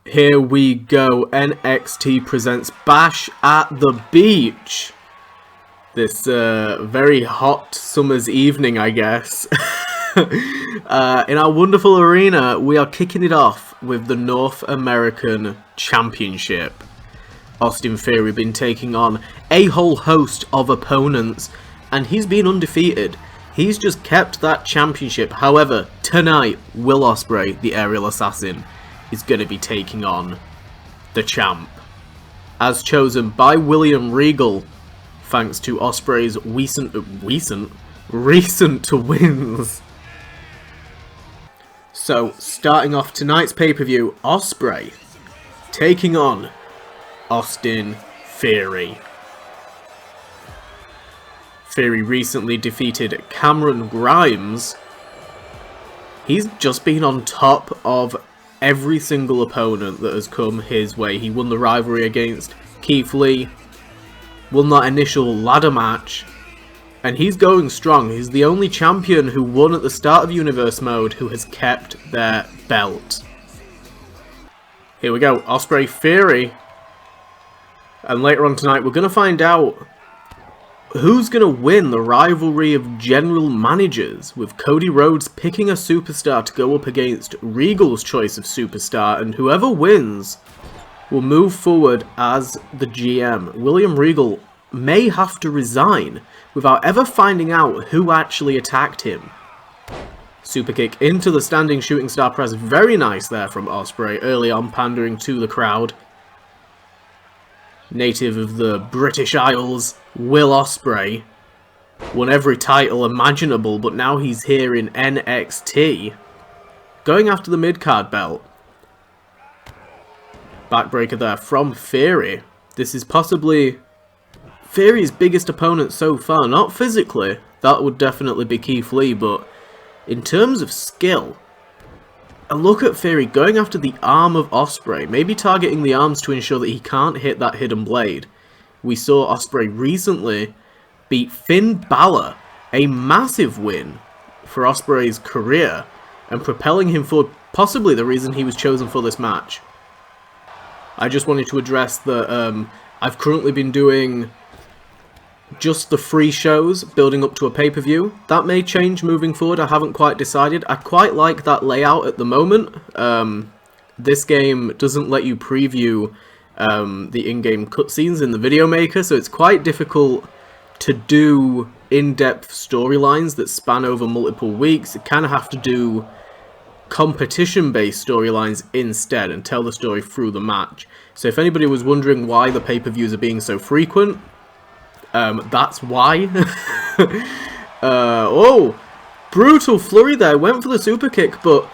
Here we go. NXT presents Bash at the Beach. This very hot summer's evening, I guess. In our wonderful arena, we are kicking it off with the North American Championship. Austin Theory been taking on a whole host of opponents, and he's been undefeated. He's just kept that championship. However, tonight, Will Ospreay, the aerial assassin, is going to be taking on the champ, as chosen by William Regal, thanks to Ospreay's recent wins. So, starting off tonight's pay-per-view, Ospreay taking on Austin Theory. Theory recently defeated Cameron Grimes. He's just been on top of every single opponent that has come his way. He won the rivalry against Keith Lee, won that initial ladder match, and he's going strong. He's the only champion who won at the start of Universe Mode who has kept their belt. Here we go, Ospreay Theory. And later on tonight we're going to find out who's going to win the rivalry of general managers, with Cody Rhodes picking a superstar to go up against Regal's choice of superstar, and whoever wins will move forward as the GM. William Regal may have to resign without ever finding out who actually attacked him. Super kick into the standing shooting star press. Very nice there from Ospreay, early on pandering to the crowd. Native of the British Isles, Will Ospreay won every title imaginable, but now he's here in NXT, going after the mid-card belt. Backbreaker there from Theory. This is possibly Theory's biggest opponent so far. Not physically, that would definitely be Keith Lee, but in terms of skill. And look at Theory going after the arm of Ospreay, maybe targeting the arms to ensure that he can't hit that hidden blade. We saw Ospreay recently beat Finn Balor, a massive win for Ospreay's career, and propelling him forward, possibly the reason he was chosen for this match. I just wanted to address that I've currently been doing just the free shows building up to a pay-per-view. That may change moving forward, I haven't quite decided. I quite like that layout at the moment. This game doesn't let you preview the in-game cutscenes in the video maker, so it's quite difficult to do in-depth storylines that span over multiple weeks. You kind of have to do competition-based storylines instead and tell the story through the match. So if anybody was wondering why the pay-per-views are being so frequent, that's why. Oh, brutal flurry there. Went for the super kick, but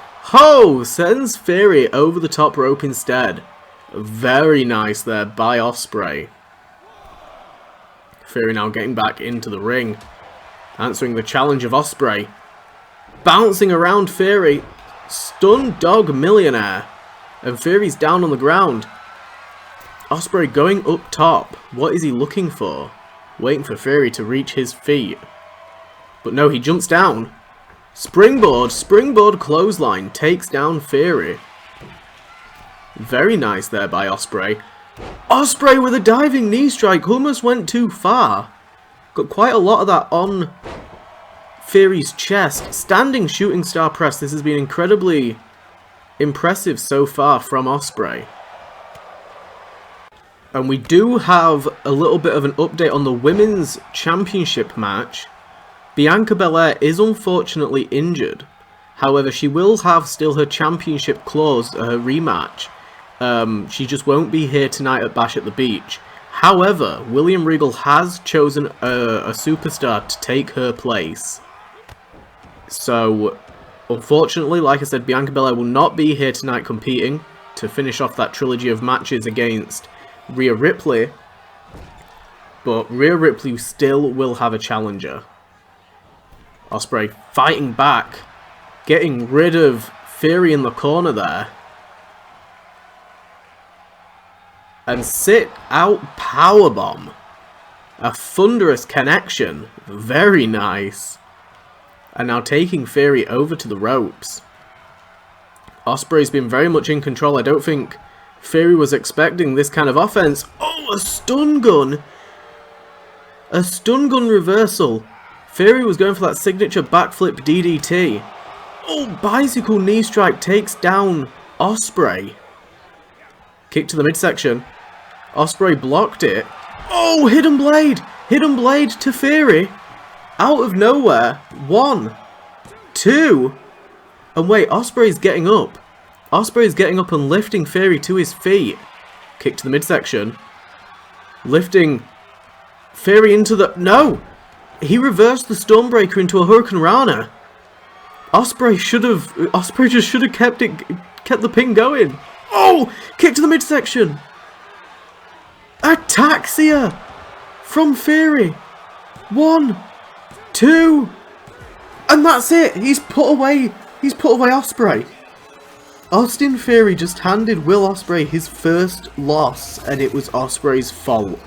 sends Theory over the top rope instead. Very nice there by Ospreay. Theory now getting back into the ring, answering the challenge of Ospreay. Bouncing around Theory. Stun Dog Millionaire. And Theory's down on the ground. Ospreay going up top. What is he looking for? Waiting for Theory to reach his feet. But no, he jumps down. Springboard clothesline takes down Theory. Very nice there by Ospreay. Ospreay with a diving knee strike, almost went too far. Got quite a lot of that on Theory's chest. Standing shooting star press. This has been incredibly impressive so far from Ospreay. And we do have a little bit of an update on the Women's Championship match. Bianca Belair is unfortunately injured. However, she will have still her championship clause, her rematch. She just won't be here tonight at Bash at the Beach. However, William Regal has chosen a superstar to take her place. So, unfortunately, like I said, Bianca Belair will not be here tonight competing to finish off that trilogy of matches against Rhea Ripley, but Rhea Ripley still will have a challenger. Ospreay fighting back, getting rid of Theory in the corner there. And sit out powerbomb. A thunderous connection. Very nice. And now taking Theory over to the ropes. Ospreay's been very much in control. I don't think Theory was expecting this kind of offense. Oh, a stun gun! A stun gun reversal. Theory was going for that signature backflip DDT. Oh, bicycle knee strike takes down Ospreay. Kick to the midsection. Ospreay blocked it. Oh, hidden blade! Hidden blade to Theory. Out of nowhere. 1, 2. And wait, Ospreay's getting up. Ospreay's getting up and lifting Theory to his feet. Kick to the midsection. Lifting Theory into the... No! He reversed the Stormbreaker into a Hurricane Rana. Ospreay just should have kept the pin going. Oh! Kick to the midsection. Ataxia from Theory. 1, 2. And that's it. He's put away Ospreay. Austin Theory just handed Will Ospreay his first loss, and it was Ospreay's fault.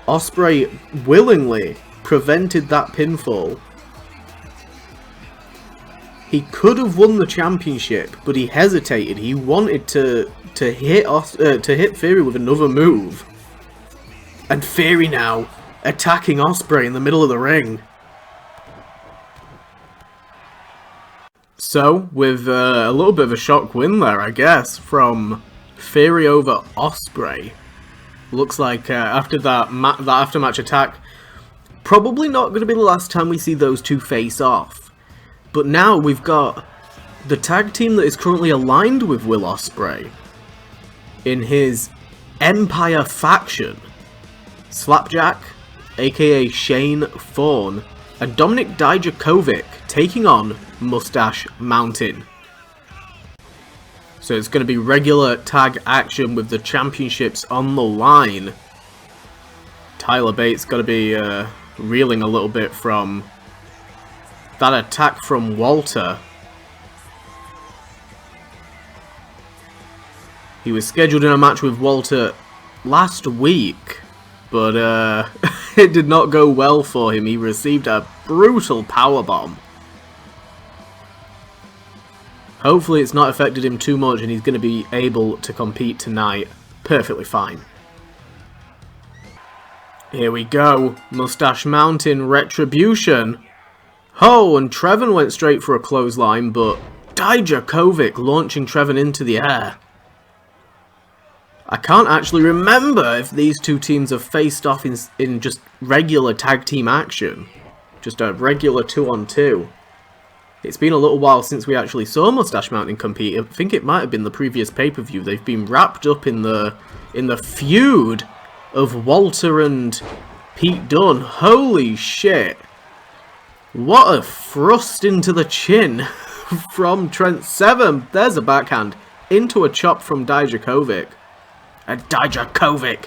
Ospreay willingly prevented that pinfall. He could have won the championship, but he hesitated. He wanted to hit Theory with another move. And Theory now attacking Ospreay in the middle of the ring. So, with a little bit of a shock win there, I guess, from Theory over Ospreay. Looks like after that after-match attack, probably not going to be the last time we see those two face off. But now we've got the tag team that is currently aligned with Will Ospreay in his Empire faction. Slapjack, aka Shane Thorne, and Dominik Dijakovic taking on Mustache Mountain. So it's going to be regular tag action with the championships on the line. Tyler Bate's got to be reeling a little bit from that attack from Walter. He was scheduled in a match with Walter last week, but it did not go well for him. He received a brutal powerbomb. Hopefully it's not affected him too much and he's going to be able to compete tonight perfectly fine. Here we go. Mustache Mountain Retribution. Oh, and Trevin went straight for a clothesline, but Dijakovic launching Trevin into the air. I can't actually remember if these two teams have faced off in just regular tag team action. Just a regular 2-on-2. It's been a little while since we actually saw Mustache Mountain compete. I think it might have been the previous pay-per-view. They've been wrapped up in the feud of Walter and Pete Dunne. Holy shit. What a thrust into the chin from Trent Seven. There's a backhand into a chop from Dijakovic. And Dijakovic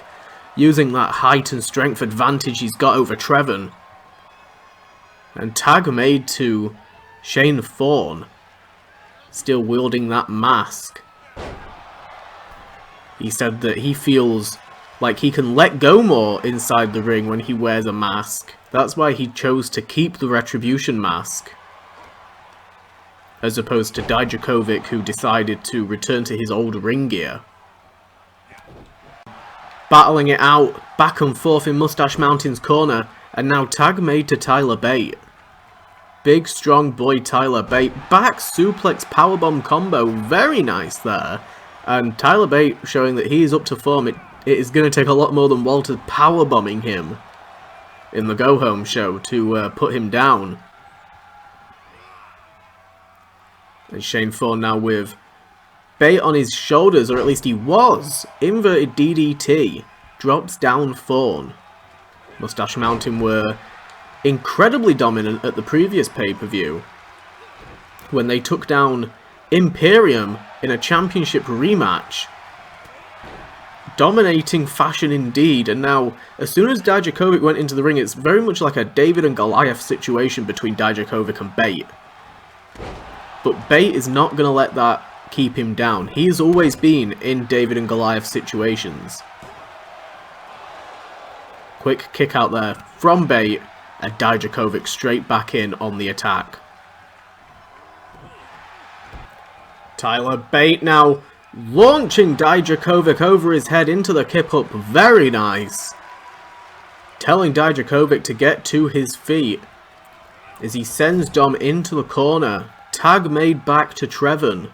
using that height and strength advantage he's got over Trevin. And tag made to Shane Thorne, still wielding that mask. He said that he feels like he can let go more inside the ring when he wears a mask. That's why he chose to keep the Retribution mask, as opposed to Dijakovic, who decided to return to his old ring gear. Battling it out, back and forth in Mustache Mountain's corner, and now tag made to Tyler Bate. Big, strong boy Tyler Bate. Back suplex powerbomb combo. Very nice there. And Tyler Bate showing that he is up to form. It is going to take a lot more than Walter powerbombing him in the Go Home show to put him down. And Shane Thorne now with Bate on his shoulders, or at least he was. Inverted DDT. Drops down Thorne. Mustache Mountain were incredibly dominant at the previous pay-per-view when they took down Imperium in a championship rematch. Dominating fashion indeed, and now as soon as Dijakovic went into the ring, it's very much like a David and Goliath situation between Dijakovic and Bate. But Bate is not going to let that keep him down. He has always been in David and Goliath situations. Quick kick out there from Bate, and Dijakovic straight back in on the attack. Tyler Bate now Launching Dijakovic over his head into the kip up. Very nice. Telling Dijakovic to get to his feet as he sends Dom into the corner. Tag made back to Trevin.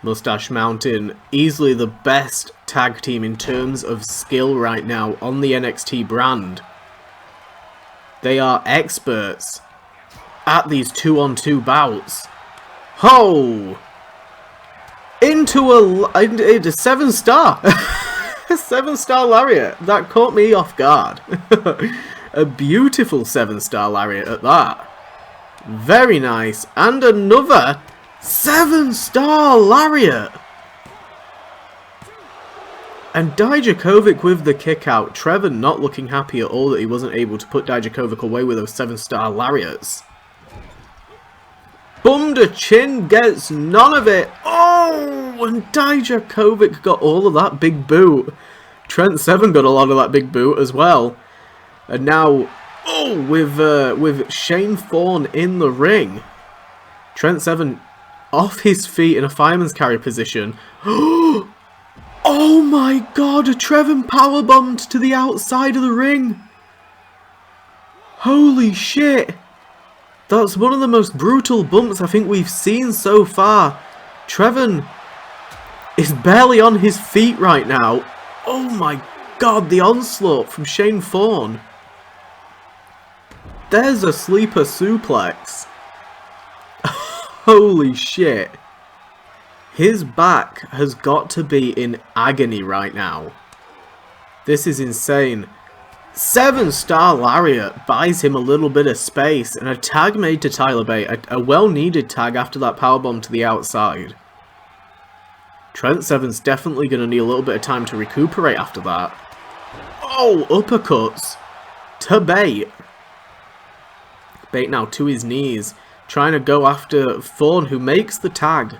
Mustache Mountain, easily the best tag team in terms of skill right now on the NXT brand. They are experts at these 2-on-2 bouts. Ho! Into a 7-star. A 7-star lariat. That caught me off guard. A beautiful 7-star lariat at that. Very nice. And another 7-star lariat. And Dijakovic with the kick out. Trevor not looking happy at all that he wasn't able to put Dijakovic away with those 7-star lariats. Bum to chin, gets none of it. Oh, and Dijakovic got all of that big boot. Trent Seven got a lot of that big boot as well. And now, oh, with Shane Thorne in the ring. Trent Seven off his feet in a fireman's carry position. Oh my god, Trevin powerbombed to the outside of the ring. Holy shit. That's one of the most brutal bumps I think we've seen so far. Trevin is barely on his feet right now. Oh my god, the onslaught from Shane Thorne. There's a sleeper suplex. Holy shit. His back has got to be in agony right now. This is insane. 7-star lariat buys him a little bit of space, and a tag made to Tyler Bate. A well-needed tag after that powerbomb to the outside. Trent Seven's definitely going to need a little bit of time to recuperate after that. Oh, uppercuts to Bate. Bate now to his knees, trying to go after Thorne, who makes the tag.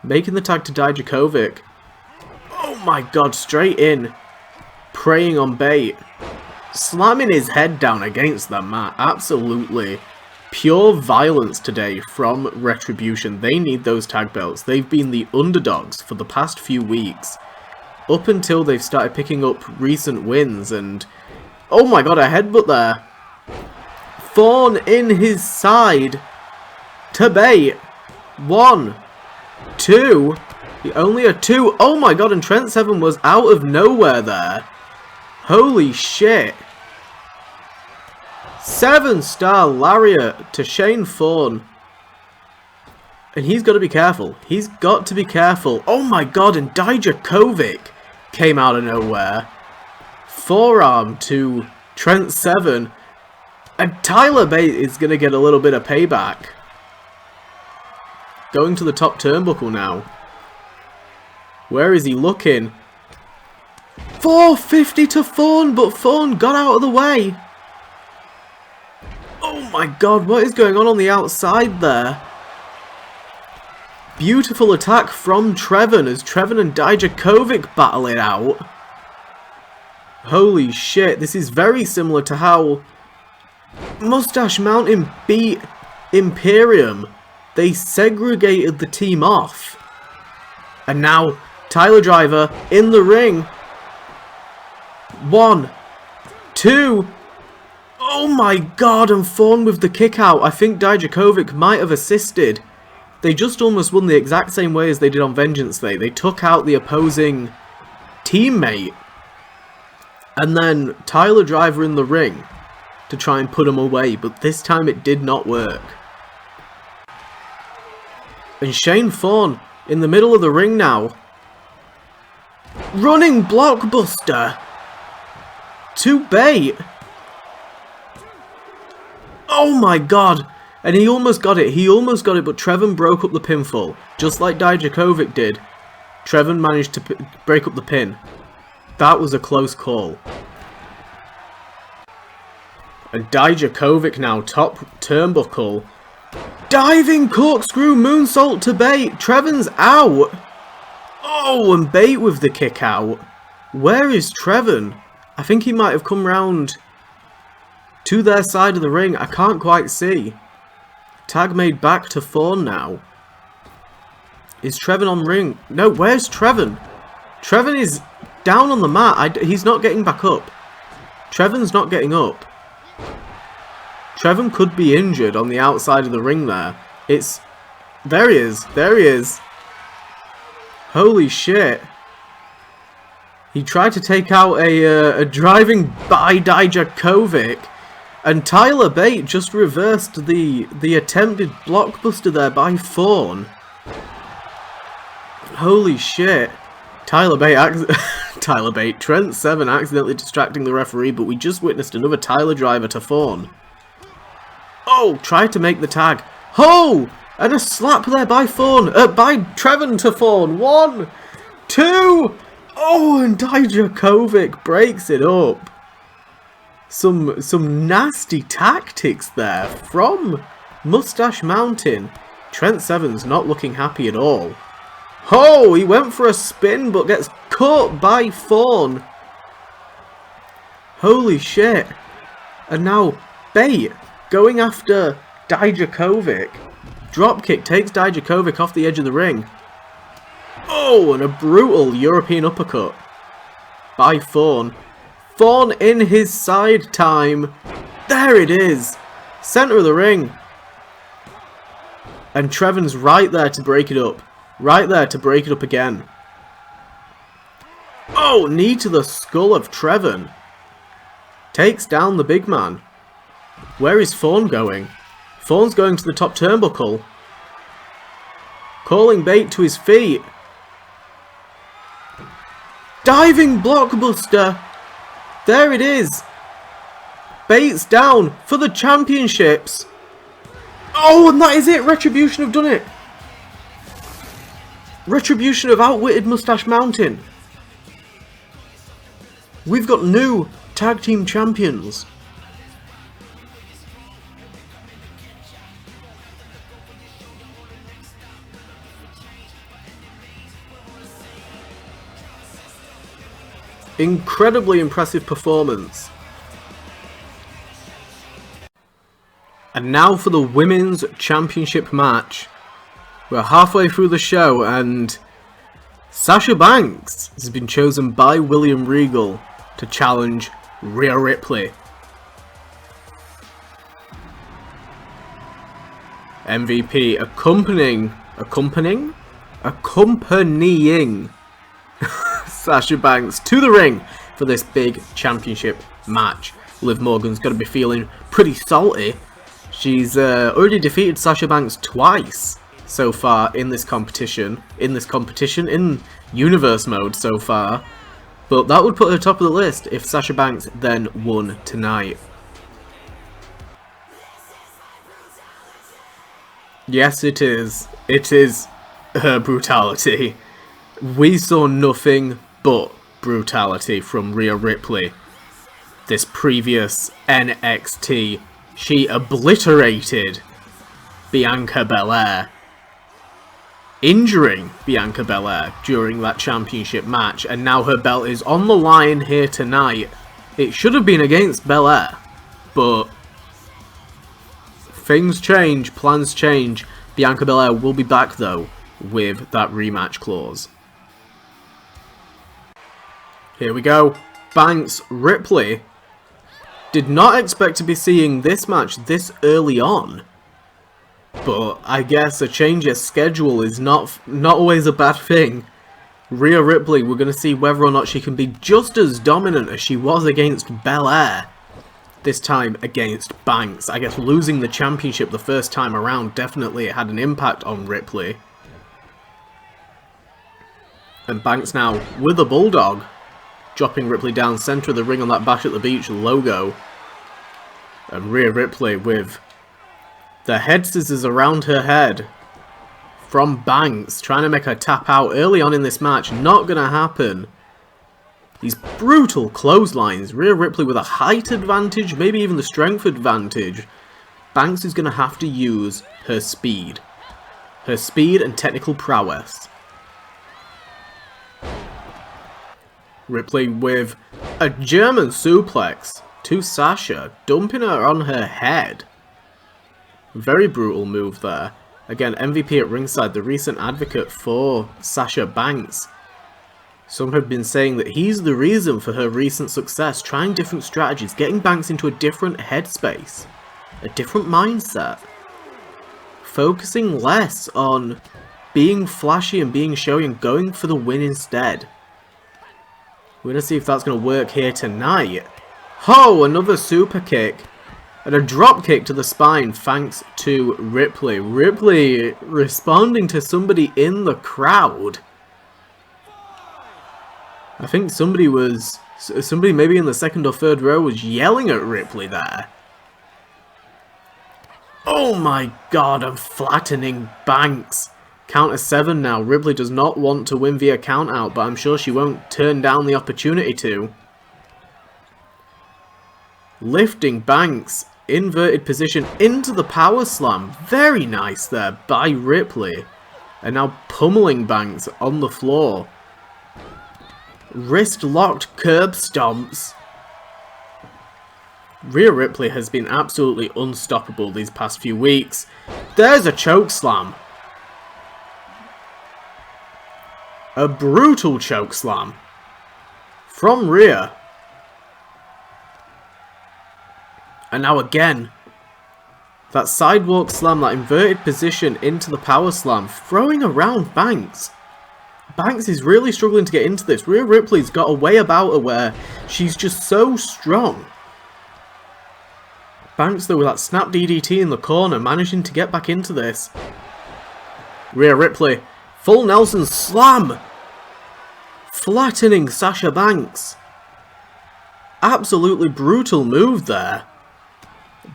Making the tag to Dijakovic. Oh my god, straight in. Preying on Bate. Slamming his head down against the mat. Absolutely. Pure violence today from Retribution. They need those tag belts. They've been the underdogs for the past few weeks. Up until they've started picking up recent wins and... oh my god, a headbutt there. Thorne in his side. To Bate. 1, 2. Only a 2. Oh my god, and Trent Seven was out of nowhere there. Holy shit. 7-star lariat to Shane Thorne. And he's got to be careful. He's got to be careful. Oh my god, and Dijakovic came out of nowhere. Forearm to Trent Seven. And Tyler Bate is going to get a little bit of payback. Going to the top turnbuckle now. Where is he looking? 450 to Thorne, but Thorne got out of the way. Oh my god, what is going on the outside there? Beautiful attack from Trevin as Trevin and Dijakovic battle it out. Holy shit, this is very similar to how Mustache Mountain beat Imperium. They segregated the team off. And now, Tyler Driver in the ring. 1, 2. Oh my god, and Thorne with the kick out. I think Dijakovic might have assisted. They just almost won the exact same way as they did on Vengeance Day. They took out the opposing teammate. And then Tyler Driver in the ring to try and put him away. But this time it did not work. And Shane Thorne in the middle of the ring now. Running blockbuster to Bate. Oh my god. And he almost got it. He almost got it, but Trevin broke up the pinfall. Just like Dijakovic did. Trevin managed to break up the pin. That was a close call. And Dijakovic now, top turnbuckle. Diving corkscrew moonsault to Bate. Trevin's out. Oh, and Bate with the kick out. Where is Trevin? I think he might have come round to their side of the ring. I can't quite see. Tag made back to Thorne now. Is Trevin on ring? No, where's Trevin? Trevin is down on the mat. He's not getting back up. Trevin's not getting up. Trevin could be injured on the outside of the ring there. There he is. There he is. Holy shit. He tried to take out a driving by lFJoaKyo-LEuNRYZlRczw, and Tyler Bate just reversed the attempted blockbuster there by Fawn. Holy shit. Tyler Bate, Trent Seven accidentally distracting the referee, but we just witnessed another Tyler driver to Fawn. Oh, tried to make the tag. Oh, and a slap there by Fawn, by Trevin to Fawn. 1, 2. Oh, and lFJoaKyo-LEuNRYZlRczw breaks it up. Some nasty tactics there from Mustache Mountain. Trent Seven's not looking happy at all. Oh, he went for a spin but gets caught by Fawn. Holy shit. And now Bate going after lFJoaKyo-LEuNRYZlRczw. Dropkick takes lFJoaKyo-LEuNRYZlRczw off the edge of the ring. Oh, and a brutal European uppercut by Fawn. Fawn in his side time. There it is. Center of the ring. And Trevin's right there to break it up. Right there to break it up again. Oh, knee to the skull of Trevin. Takes down the big man. Where is Fawn going? Fawn's going to the top turnbuckle. Calling Bate to his feet. Diving blockbuster. There it is. Bate's down for the championships. Oh, and that is it. Retribution have done it. Retribution have outwitted Mustache Mountain. We've got new tag team champions. Incredibly impressive performance. And now for the Women's Championship match. We're halfway through the show and Sasha Banks has been chosen by William Regal to challenge Rhea Ripley. MVP accompanying Sasha Banks to the ring for this big championship match. Liv Morgan's got to be feeling pretty salty. She's already defeated Sasha Banks twice so far in this competition, in universe mode so far. But that would put her top of the list if Sasha Banks then won tonight. Yes, it is. It is her brutality. We saw nothing but brutality from Rhea Ripley. This previous NXT, she obliterated Bianca Belair, injuring Bianca Belair during that championship match, and now her belt is on the line here tonight. It should have been against Belair, but things change, plans change. Bianca Belair will be back though with that rematch clause. Here we go. Banks Ripley. Did not expect to be seeing this match this early on. But I guess a change of schedule is not always a bad thing. Rhea Ripley, we're going to see whether or not she can be just as dominant as she was against Belair. This time against Banks. I guess losing the championship the first time around definitely had an impact on Ripley. And Banks now with a bulldog. Dropping Ripley down center of the ring on that Bash at the Beach logo. And Rhea Ripley with the head scissors around her head from Banks, trying to make her tap out early on in this match. Not going to happen. These brutal clotheslines. Rhea Ripley with a height advantage, maybe even the strength advantage. Banks is going to have to use her speed. Her speed and technical prowess. Ripley with a German suplex to Sasha, dumping her on her head. Very brutal move there. Again, MVP at ringside, the recent advocate for Sasha Banks. Some have been saying that he's the reason for her recent success, trying different strategies, getting Banks into a different headspace, a different mindset, focusing less on being flashy and being showy and going for the win instead. We're going to see if that's going to work here tonight. Oh, another super kick. And a drop kick to the spine thanks to Ripley. Ripley responding to somebody in the crowd. I think somebody maybe in the second or third row was yelling at Ripley there. Oh my god, I'm flattening Banks. Count of 7 now. Ripley does not want to win via count out, but I'm sure she won't turn down the opportunity to. Lifting Banks, inverted position into the power slam. Very nice there by Ripley. And now pummeling Banks on the floor. Wrist locked curb stomps. Rhea Ripley has been absolutely unstoppable these past few weeks. There's a choke slam. A brutal choke slam from Rhea. And now again, that sidewalk slam, that inverted position into the power slam, throwing around Banks. Banks is really struggling to get into this. Rhea Ripley's got a way about her where she's just so strong. Banks though with that snap DDT in the corner, managing to get back into this. Rhea Ripley, full Nelson slam. Flattening Sasha Banks. Absolutely brutal move there.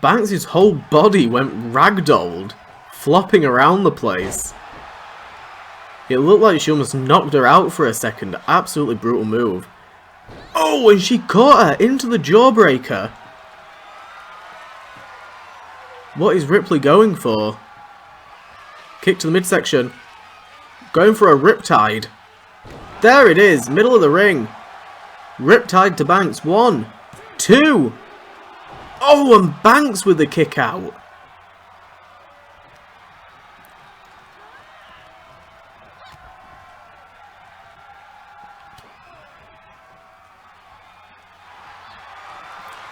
Banks' whole body went ragdolled, flopping around the place. It looked like she almost knocked her out for a second. Absolutely brutal move. Oh, and she caught her into the jawbreaker. What is Ripley going for? Kick to the midsection. Going for a riptide. There it is, middle of the ring. Riptide to Banks. 1, 2. Oh, and Banks with the kick out.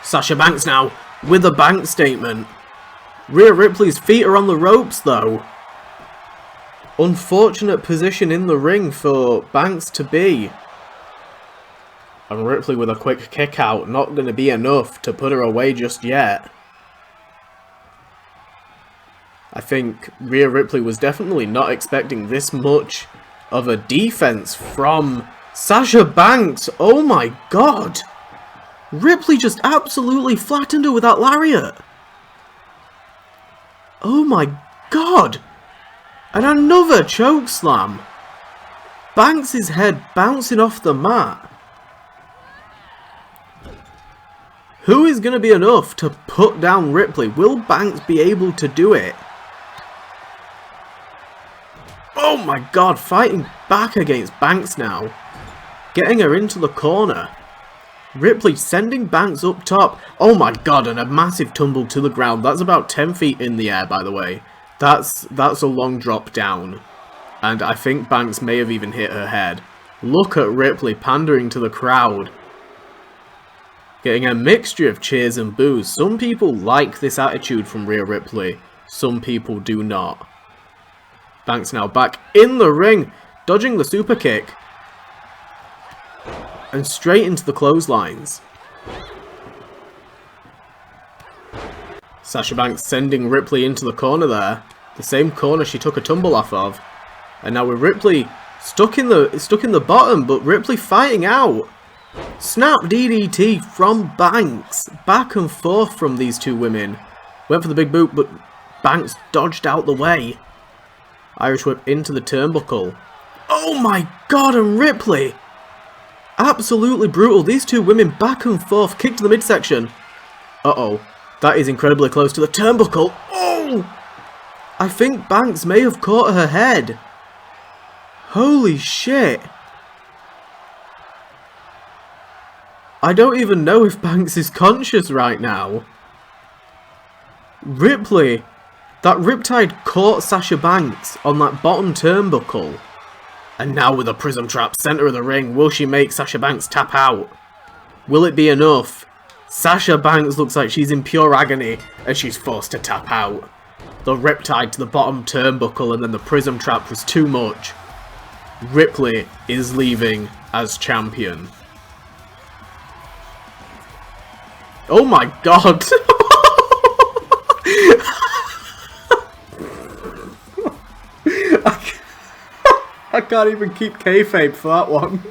Sasha Banks now with a bank statement. Rhea Ripley's feet are on the ropes though. Unfortunate position in the ring for Banks to be. And Ripley with a quick kick out, not going to be enough to put her away just yet. I think Rhea Ripley was definitely not expecting this much of a defense from Sasha Banks. Oh my god. Ripley just absolutely flattened her with that lariat. Oh my god. And another choke slam. Banks' head bouncing off the mat. Who is going to be enough to put down Ripley? Will Banks be able to do it? Oh my god, fighting back against Banks now. Getting her into the corner. Ripley sending Banks up top. Oh my god, and a massive tumble to the ground. That's about 10 feet in the air, by the way. That's a long drop down. And I think Banks may have even hit her head. Look at Ripley pandering to the crowd. Getting a mixture of cheers and boos. Some people like this attitude from Rhea Ripley. Some people do not. Banks now back in the ring. Dodging the super kick. And straight into the clotheslines. Sasha Banks sending Ripley into the corner there. The same corner she took a tumble off of. And now with Ripley stuck in the bottom, but Ripley fighting out. Snap DDT from Banks. Back and forth from these two women. Went for the big boot, but Banks dodged out the way. Irish whip into the turnbuckle. Oh my god, and Ripley. Absolutely brutal. These two women back and forth. Kick to the midsection. Uh-oh. That is incredibly close to the turnbuckle. Oh! I think Banks may have caught her head. Holy shit. I don't even know if Banks is conscious right now. Ripley That Riptide caught Sasha Banks on that bottom turnbuckle. And now with a Prism Trap centre of the ring, will she make Sasha Banks tap out? Will it be enough? Sasha Banks looks like she's in pure agony and she's forced to tap out. The Riptide to the bottom turnbuckle and then the Prism Trap was too much. Ripley is leaving as champion. Oh my god! I can't even keep kayfabe for that one.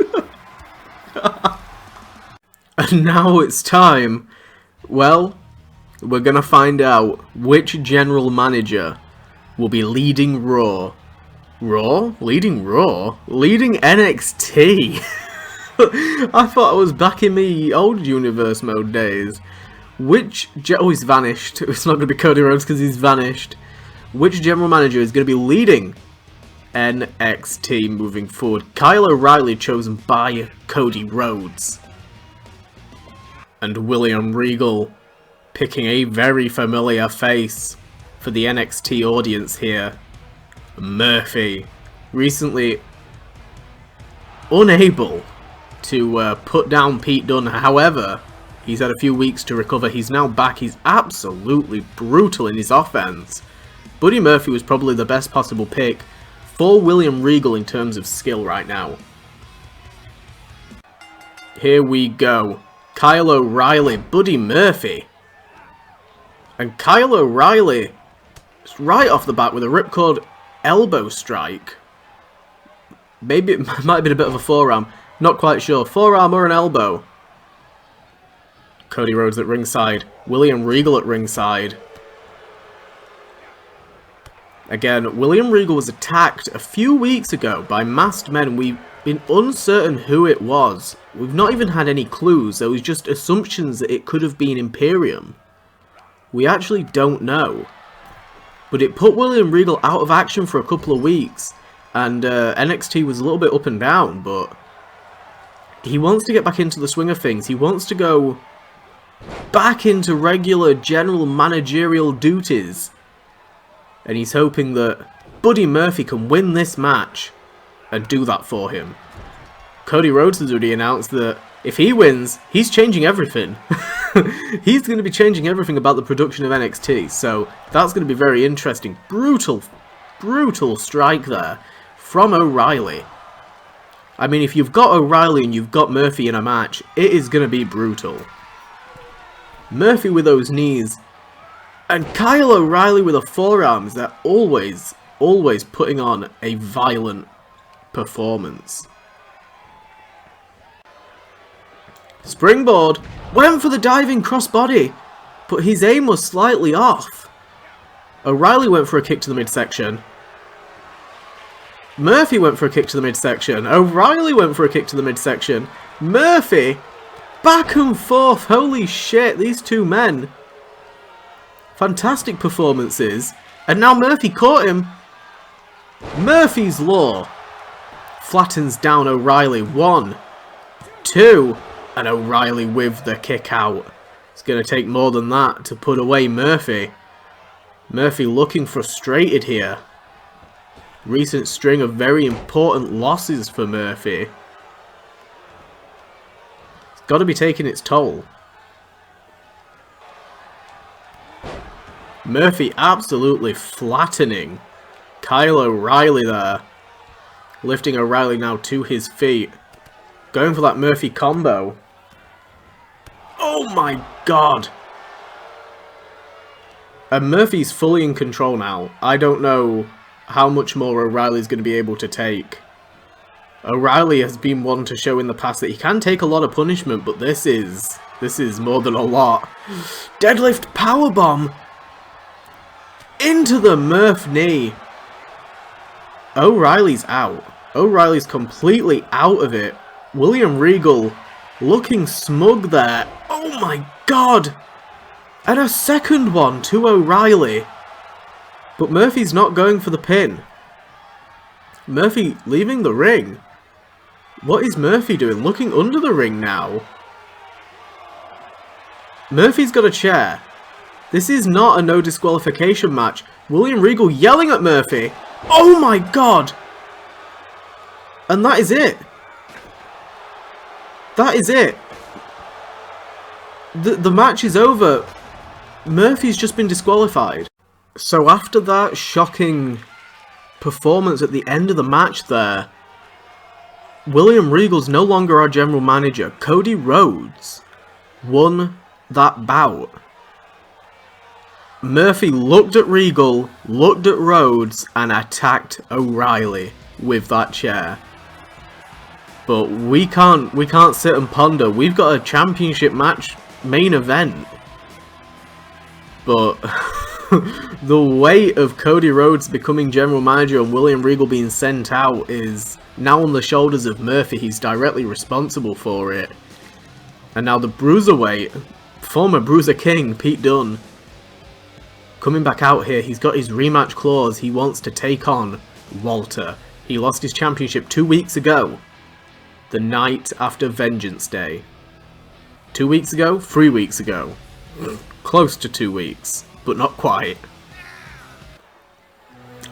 And now it's time. Well, we're gonna find out which general manager will be leading Raw. Raw? Leading Raw? Leading NXT? I thought I was back in the old universe mode days. Oh, he's vanished. It's not gonna be Cody Rhodes because he's vanished. Which general manager is gonna be leading NXT moving forward? Kyle O'Reilly chosen by Cody Rhodes. And William Regal picking a very familiar face for the NXT audience here. Murphy, recently unable to put down Pete Dunne. However, he's had a few weeks to recover. He's now back. He's absolutely brutal in his offense. Buddy Murphy was probably the best possible pick for William Regal in terms of skill right now. Here we go. Kyle O'Reilly, Buddy Murphy. And Kyle O'Reilly, right off the bat with a ripcord elbow strike. Maybe it might have been a bit of a forearm. Not quite sure. Forearm or an elbow. Cody Rhodes at ringside. William Regal at ringside. Again, William Regal was attacked a few weeks ago by masked men. We've been uncertain who it was. We've not even had any clues. There was just assumptions that it could have been Imperium. We actually don't know. But it put William Regal out of action for a couple of weeks. And NXT was a little bit up and down, but he wants to get back into the swing of things. He wants to go back into regular general managerial duties. And he's hoping that Buddy Murphy can win this match and do that for him. Cody Rhodes has already announced that if he wins, he's changing everything. He's going to be changing everything about the production of NXT. So that's going to be very interesting. Brutal strike there from O'Reilly. I mean, if you've got O'Reilly and you've got Murphy in a match, it is going to be brutal. Murphy with those knees. And Kyle O'Reilly with the forearms. They're always putting on a violent performance. Springboard. Went for the diving crossbody. But his aim was slightly off. O'Reilly went for a kick to the midsection. Murphy went for a kick to the midsection. O'Reilly went for a kick to the midsection. Murphy. Back and forth. Holy shit. These two men. Fantastic performances. And now Murphy caught him. Murphy's Law flattens down O'Reilly. 1, 2, and O'Reilly with the kick out. It's going to take more than that to put away Murphy. Murphy looking frustrated here. Recent string of very important losses for Murphy. It's got to be taking its toll. Murphy absolutely flattening Kyle O'Reilly there. Lifting O'Reilly now to his feet. Going for that Murphy combo. Oh my god. And Murphy's fully in control now. I don't know how much more O'Reilly's going to be able to take. O'Reilly has been one to show in the past that he can take a lot of punishment, but this is more than a lot. Deadlift powerbomb. Into the Murph knee. O'Reilly's out. O'Reilly's completely out of it. William Regal looking smug there. Oh my god. And a second one to O'Reilly. But Murphy's not going for the pin. Murphy leaving the ring. What is Murphy doing? Looking under the ring now. Murphy's got a chair. This is not a no disqualification match. William Regal yelling at Murphy. Oh my god! And that is it. That is it. The match is over. Murphy's just been disqualified. So after that shocking performance at the end of the match there, William Regal's no longer our general manager. Cody Rhodes won that bout. Murphy looked at Regal, looked at Rhodes, and attacked O'Reilly with that chair. But we can't sit and ponder. We've got a championship match main event. But the weight of Cody Rhodes becoming general manager and William Regal being sent out is now on the shoulders of Murphy. He's directly responsible for it. And now the Bruiserweight, former Bruiser King, Pete Dunne, coming back out here. He's got his rematch clause. He wants to take on Walter. He lost his championship 2 weeks ago. The night after Vengeance Day. 2 weeks ago? 3 weeks ago. Close to 2 weeks, but not quite.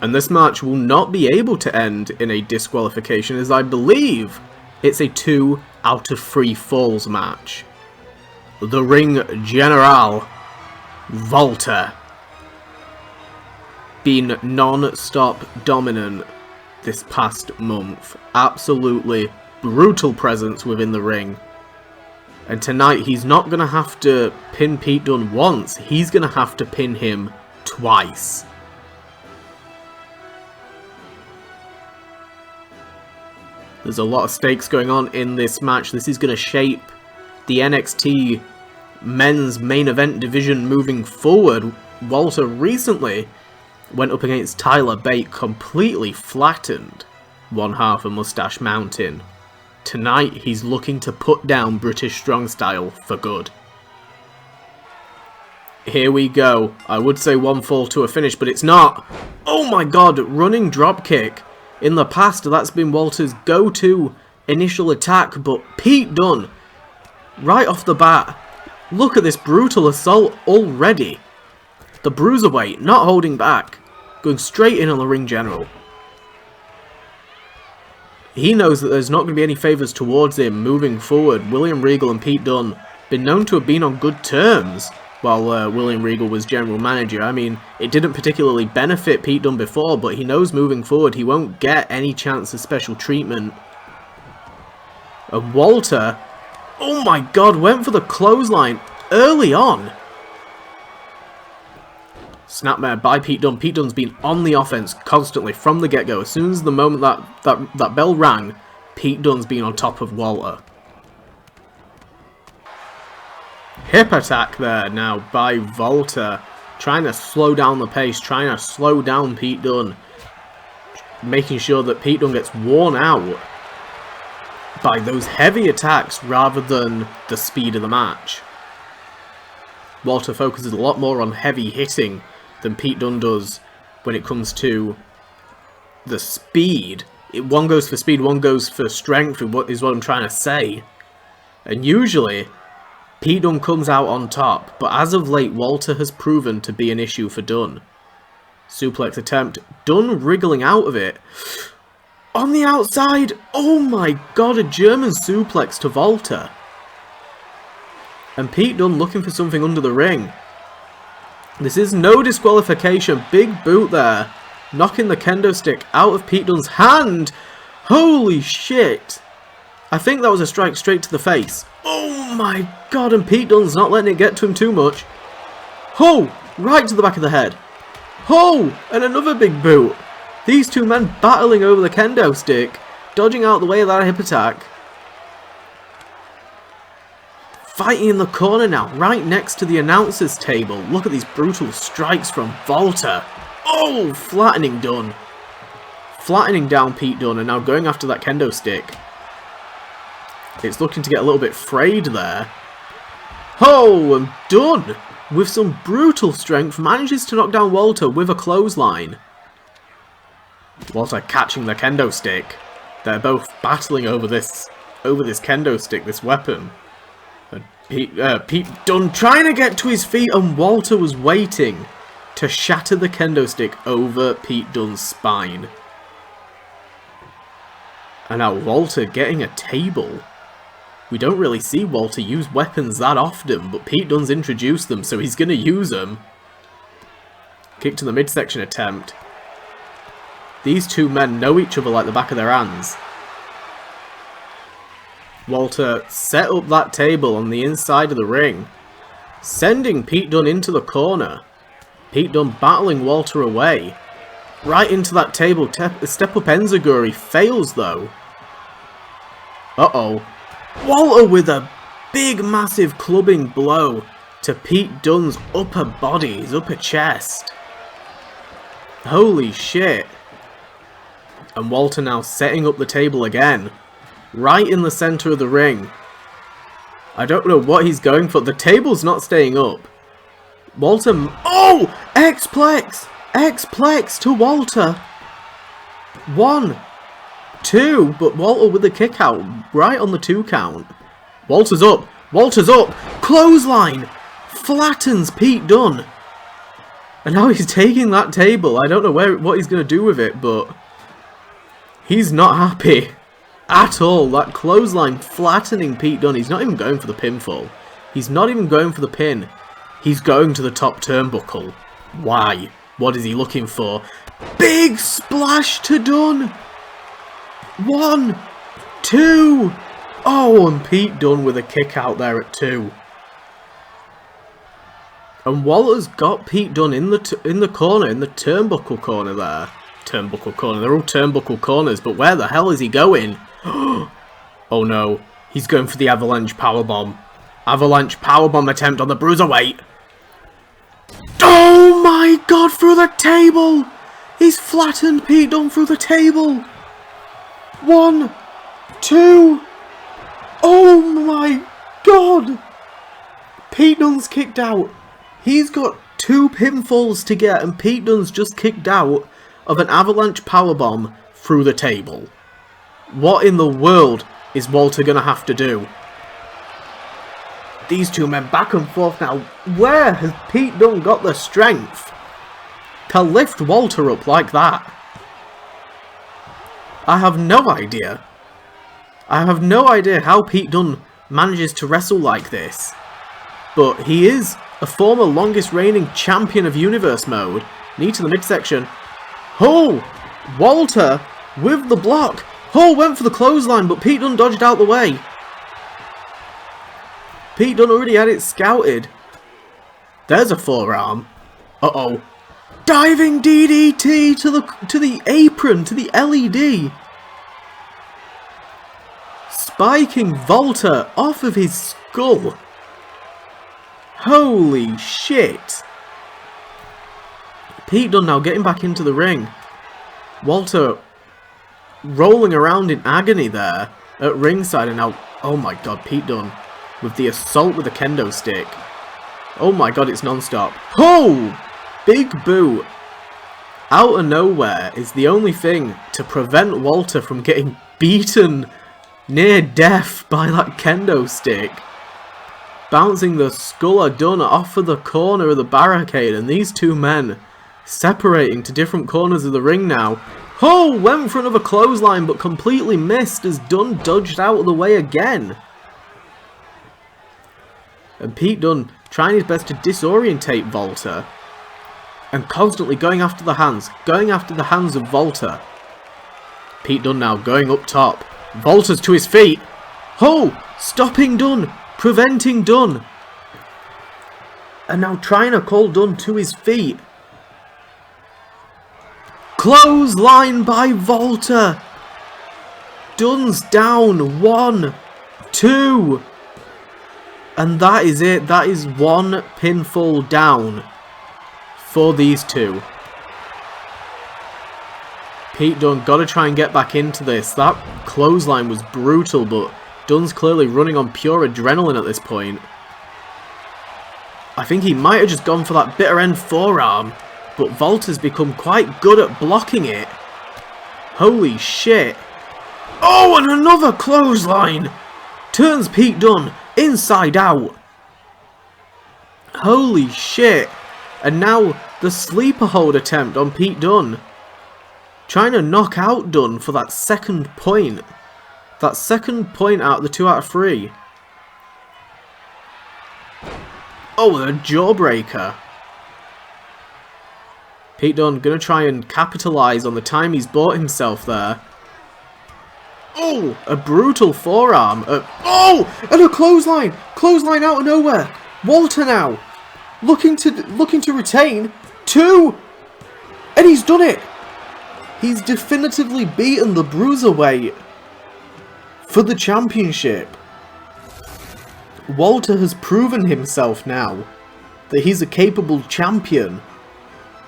And this match will not be able to end in a disqualification, as I believe it's a 2 out of 3 falls match. The Ring General, Walter, been non-stop dominant this past month. Absolutely brutal presence within the ring. And tonight he's not going to have to pin Pete Dunne once, he's going to have to pin him twice. There's a lot of stakes going on in this match. This is going to shape the NXT men's main event division moving forward. Walter recently went up against Tyler Bate, completely flattened one half of Mustache Mountain. Tonight, he's looking to put down British Strong Style for good. Here we go. I would say one fall to a finish, but it's not. Oh my god, running dropkick. In the past, that's been Walter's go-to initial attack, but Pete Dunne, right off the bat, look at this brutal assault already. The Bruiserweight, not holding back, going straight in on the Ring General. He knows that there's not going to be any favours towards him moving forward. William Regal and Pete Dunne been known to have been on good terms while William Regal was general manager. I mean, it didn't particularly benefit Pete Dunne before, but he knows moving forward he won't get any chance of special treatment. And Walter, oh my god, went for the clothesline early on. Snapmare by Pete Dunne. Pete Dunne's been on the offense constantly from the get-go. As soon as the moment that bell rang, Pete Dunne's been on top of Walter. Hip attack there now by Walter. Trying to slow down the pace, trying to slow down Pete Dunne. Making sure that Pete Dunne gets worn out by those heavy attacks rather than the speed of the match. Walter focuses a lot more on heavy hitting than Pete Dunne does when it comes to the speed. One goes for speed, one goes for strength, is what I'm trying to say. And usually, Pete Dunne comes out on top, but as of late, Walter has proven to be an issue for Dunne. Suplex attempt, Dunne wriggling out of it. On the outside, oh my god, a German suplex to Walter. And Pete Dunne looking for something under the ring. This is no disqualification. Big boot there. Knocking the kendo stick out of Pete Dunne's hand. Holy shit. I think that was a strike straight to the face. Oh my god, and Pete Dunne's not letting it get to him too much. Oh, right to the back of the head. Oh, and another big boot. These two men battling over the kendo stick. Dodging out the way of that hip attack. Fighting in the corner now, right next to the announcer's table. Look at these brutal strikes from Walter. Oh, flattening Dunne. Flattening down Pete Dunne and now going after that kendo stick. It's looking to get a little bit frayed there. Oh, and Dunne, with some brutal strength, manages to knock down Walter with a clothesline. Walter catching the kendo stick. They're both battling over this kendo stick, this weapon. Pete Dunne trying to get to his feet, and Walter was waiting to shatter the kendo stick over Pete Dunne's spine. And now Walter getting a table. We don't really see Walter use weapons that often, but Pete Dunne's introduced them, so he's going to use them. Kick to the midsection attempt. These two men know each other like the back of their hands. Walter set up that table on the inside of the ring, sending Pete Dunne into the corner. Pete Dunne battling Walter away. Right into that table, step up enziguri, fails though. Uh-oh. Walter with a big massive clubbing blow to Pete Dunne's upper body, his upper chest. Holy shit. And Walter now setting up the table again. Right in the centre of the ring. I don't know what he's going for. The table's not staying up. Walter... Oh! X-Plex! X-Plex to Walter. 1, 2, but Walter with the kick out. Right on the 2 count. Walter's up. Walter's up. Clothesline. Flattens Pete Dunne. And now he's taking that table. I don't know what he's going to do with it, but... he's not happy. At all. That clothesline flattening Pete Dunne. He's not even going for the pinfall. He's not even going for the pin. He's going to the top turnbuckle. Why? What is he looking for? Big splash to Dunne. 1, 2. Oh, and Pete Dunne with a kick out there at 2. And Walter's got Pete Dunne in the corner, in the turnbuckle corner there. Turnbuckle corner. They're all turnbuckle corners, but where the hell is he going? Oh no, he's going for the avalanche powerbomb. Avalanche powerbomb attempt on the bruiserweight. Oh my god, through the table! He's flattened Pete Dunne through the table. 1, 2. Oh my god! Pete Dunne's kicked out. He's got 2 pinfalls to get, and Pete Dunne's just kicked out of an avalanche powerbomb through the table. What in the world is Walter going to have to do? These two men back and forth now. Where has Pete Dunne got the strength to lift Walter up like that? I have no idea. I have no idea how Pete Dunne manages to wrestle like this. But he is a former longest reigning champion of Universe Mode. Knee to the midsection. Oh! Walter with the block. Oh, went for the clothesline, but Pete Dunne dodged out the way. Pete Dunne already had it scouted. There's a forearm. Uh-oh. Diving DDT to the apron, to the LED. Spiking Walter off of his skull. Holy shit. Pete Dunne now getting back into the ring. Walter rolling around in agony there at ringside, and now, oh my god, Pete Dunne with the assault with the kendo stick. Oh my god, it's non-stop. Oh! Big boot. Out of nowhere is the only thing to prevent Walter from getting beaten near death by that kendo stick. Bouncing the skull of Dunne off of the corner of the barricade, and these two men separating to different corners of the ring now. Oh, went for another clothesline but completely missed as Dunne dodged out of the way again. And Pete Dunne trying his best to disorientate Walter. And constantly going after the hands of Walter. Pete Dunne now going up top. Walter's to his feet. Oh, stopping Dunne, preventing Dunne. And now trying to call Dunne to his feet. Clothesline by Walter. Dunne's down. 1, 2. And that is it. That is 1 pinfall down for these two. Pete Dunne got to try and get back into this. That clothesline was brutal, but Dunne's clearly running on pure adrenaline at this point. I think he might have just gone for that bitter end forearm, but Walter's become quite good at blocking it. Holy shit. Oh, and another clothesline! Turns Pete Dunne inside out. Holy shit. And now the sleeper hold attempt on Pete Dunne. Trying to knock out Dunne for that second point. That second point out of the 2 out of 3. Oh, a jawbreaker. Pete Dunne gonna try and capitalise on the time he's bought himself there. Oh, a brutal forearm. Oh, and a clothesline. Clothesline out of nowhere. Walter now. Looking to retain. 2. And he's done it. He's definitively beaten the Bruiserweight for the championship. Walter has proven himself now that he's a capable champion.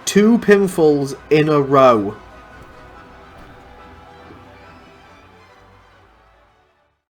2 pinfalls in a row.